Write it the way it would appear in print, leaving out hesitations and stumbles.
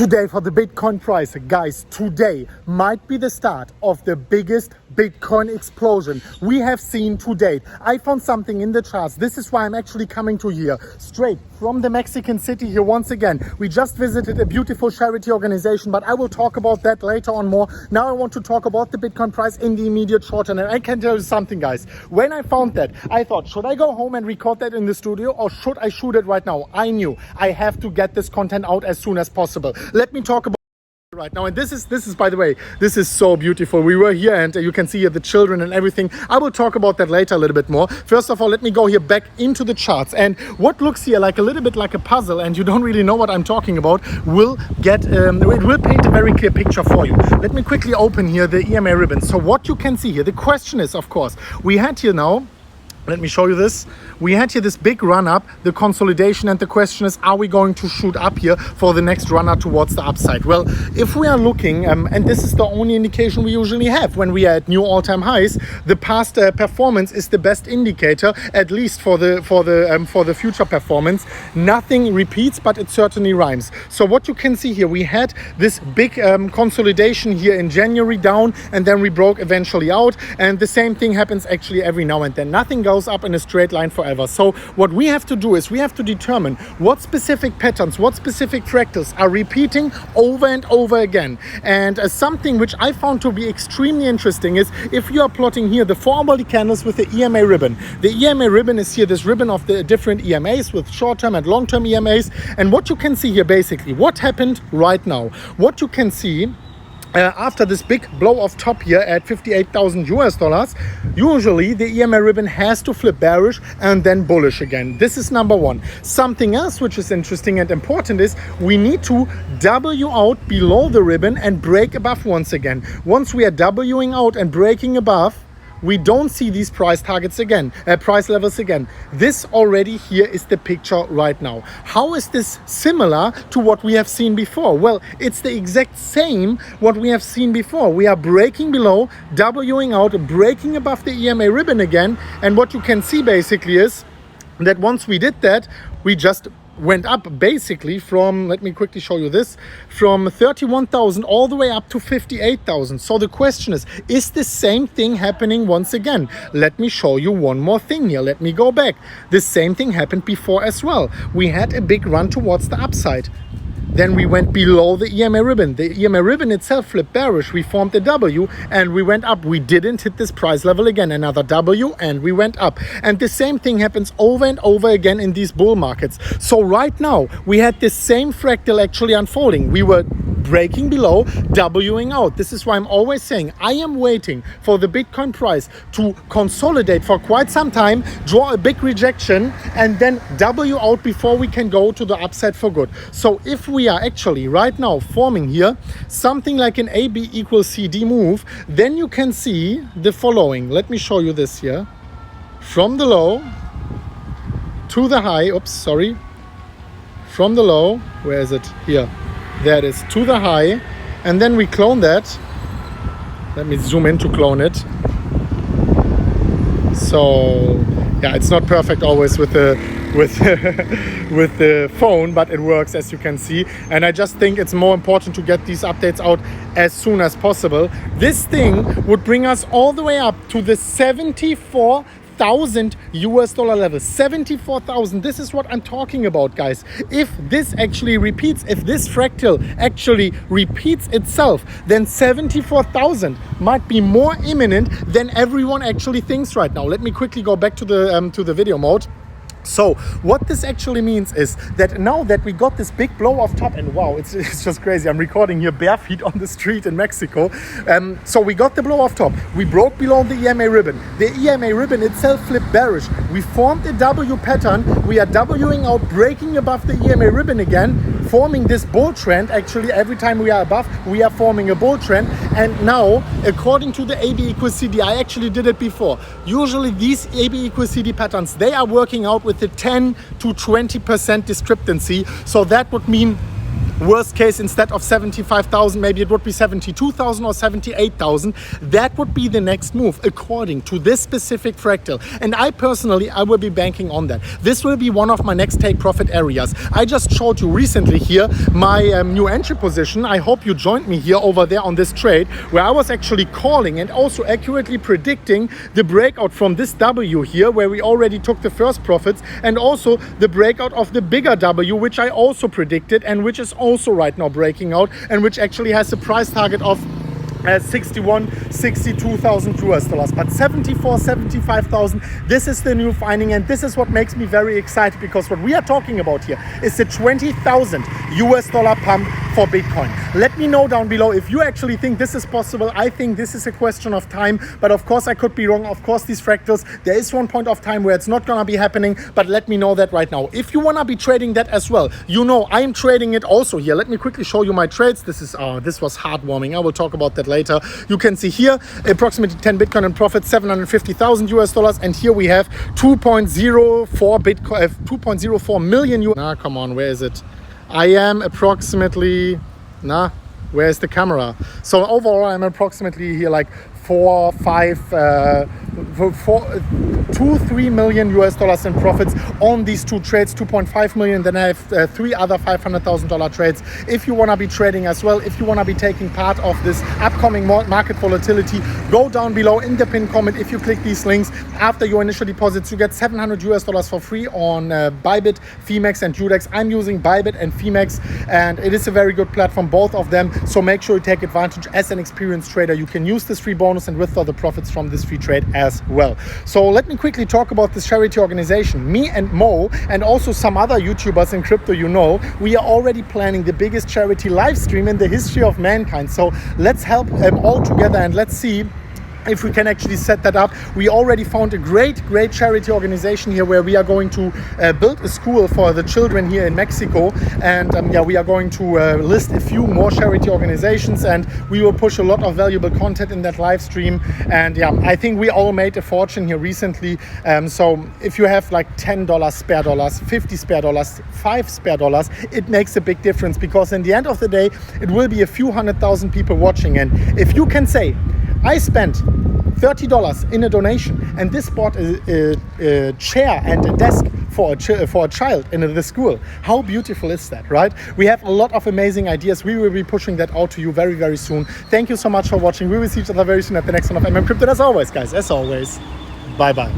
Today for the Bitcoin price, guys, today might be the start of the biggest Bitcoin explosion we have seen to date. I found something in the charts. This is why I'm actually coming to here, straight from the Mexican city here once again. We just visited a beautiful charity organization, but I will talk about that later on more. Now I want to talk about the Bitcoin price in the immediate short term. And I can tell you something, guys. When I found that, I thought, should I go home and record that in the studio or should I shoot it right now? I knew I have to get this content out as soon as possible. Let me talk about right now, and this is by the way, this is so beautiful. We were here and you can see here the children and everything. I will talk about that later a little bit more. First of all, let me go here back into the charts, and what looks here like a little bit like a puzzle and you don't really know what I'm talking about will get it will paint a very clear picture for you. Let me quickly open here the EMA ribbon. So what you can see here, the question is, of course, we had here now, let me show you this. We had here this big run up, the consolidation, and the question is, are we going to shoot up here for the next run up towards the upside? Well, if we are looking, and this is the only indication we usually have when we are at new all-time highs, the past performance is the best indicator, at least for the future performance. Nothing repeats, but it certainly rhymes. So what you can see here, we had this big consolidation here in January down, and then we broke eventually out, and the same thing happens actually every now and then. Nothing goes up in a straight line forever. So what we have to do is we have to determine what specific patterns, what specific fractals are repeating over and over again. And something which I found to be extremely interesting is if you are plotting here the 4 hourly candles with the EMA ribbon. The EMA ribbon is here this ribbon of the different EMAs with short-term and long-term EMAs. And what you can see here basically, what happened right now, what you can see after this big blow off top here at 58,000 US dollars, usually the EMA ribbon has to flip bearish and then bullish again. This is number one. Something else which is interesting and important is we need to W out below the ribbon and break above once again. Once we are Wing out and breaking above, we don't see these price targets again, price levels again. This already here is the picture right now. How is this similar to what we have seen before? Well, it's the exact same what we have seen before. We are breaking below, Wing out, breaking above the EMA ribbon again. And what you can see basically is that once we did that, we just went up basically from, let me quickly show you this, from 31,000 all the way up to 58,000. So the question is the same thing happening once again? Let me show you one more thing here. Let me go back. The same thing happened before as well. We had a big run towards the upside. Then we went below the EMA ribbon. The EMA ribbon itself flipped bearish. We formed a W and we went up. We didn't hit this price level again. Another W and we went up. And the same thing happens over and over again in these bull markets. So right now we had this same fractal actually unfolding. We were breaking below, Wing out. This is why I'm always saying I am waiting for the Bitcoin price to consolidate for quite some time, draw a big rejection, and then W out before we can go to the upside for good. So if we are actually right now forming here something like an AB equals CD move, then you can see the following. Let me show you this here. From the low to the high, from the low, where is it? Here. There it is, to the high, and then we clone that. Let me zoom in to clone it. So yeah, it's not perfect always with the with the phone, but it works as you can see. And I just think it's more important to get these updates out as soon as possible. This thing would bring us all the way up to the 74,000 US dollar level. 74,000. This is what I'm talking about, guys. If this actually repeats, if this fractal actually repeats itself, then 74,000 might be more imminent than everyone actually thinks right now. Let me quickly go back to the video mode. So what this actually means is that now that we got this big blow off top, and wow, it's just crazy. I'm recording here bare feet on the street in Mexico. So we got the blow off top. We broke below the EMA ribbon. The EMA ribbon itself flipped bearish. We formed a W pattern. We are Wing out, breaking above the EMA ribbon again, forming this bull trend. Actually, every time we are above, we are forming a bull trend. And now, according to the AB equals CD, I actually did it before. Usually these AB equals CD patterns, they are working out with the 10 to 20% discrepancy. So that would mean Worst case, instead of 75,000, maybe it would be 72,000 or 78,000. That would be the next move according to this specific fractal. And I personally, I will be banking on that. This will be one of my next take profit areas. I just showed you recently here my new entry position. I hope you joined me here over there on this trade where I was actually calling and also accurately predicting the breakout from this W here where we already took the first profits, and also the breakout of the bigger W, which I also predicted and which is also right now breaking out, and which actually has a price target of 62,000 US dollars, but 75,000, this is the new finding, and this is what makes me very excited, because what we are talking about here is the 20,000 US dollar pump for Bitcoin. Let me know down below if you actually think this is possible. I think this is a question of time, but of course I could be wrong. Of course, these fractals, there is one point of time where it's not gonna be happening, but let me know that right now. If you wanna be trading that as well, you know I'm trading it also here. Let me quickly show you my trades. This was heartwarming. I will talk about that later. You can see here approximately 10 Bitcoin in profit, 750,000 US dollars, and here we have 2.04 Bitcoin, 2.04 million. Nah, come on, where is it? I am approximately, where's the camera? So overall, I'm approximately here like 3 million US dollars in profits on these two trades, 2.5 million. Then I have 3 other $500,000 trades. If you want to be trading as well, if you want to be taking part of this upcoming market volatility, go down below in the pinned comment. If you click these links after your initial deposits, you get 700 US dollars for free on Bybit, Phemex and Udex. I'm using Bybit and Phemex, and it is a very good platform, both of them. So make sure you take advantage. As an experienced trader, you can use this free bonus and withdraw the profits from this free trade as well. So let me quickly talk about this charity organization. Me and Mo, and also some other YouTubers in crypto, you know, we are already planning the biggest charity live stream in the history of mankind. So let's help them all together, and let's see if we can actually set that up. We already found a great charity organization here where we are going to build a school for the children here in Mexico, and we are going to list a few more charity organizations, and we will push a lot of valuable content in that live stream. And I think we all made a fortune here recently. So if you have like $10 spare dollars, 50 spare dollars, 5 spare dollars, it makes a big difference, because in the end of the day it will be a few 100,000 people watching. And if you can say, I spent $30 in a donation, and this bought a chair and a desk for a child in the school. How beautiful is that, right? We have a lot of amazing ideas. We will be pushing that out to you very, very soon. Thank you so much for watching. We will see each other very soon at the next one of MMCrypto. As always, guys, bye-bye.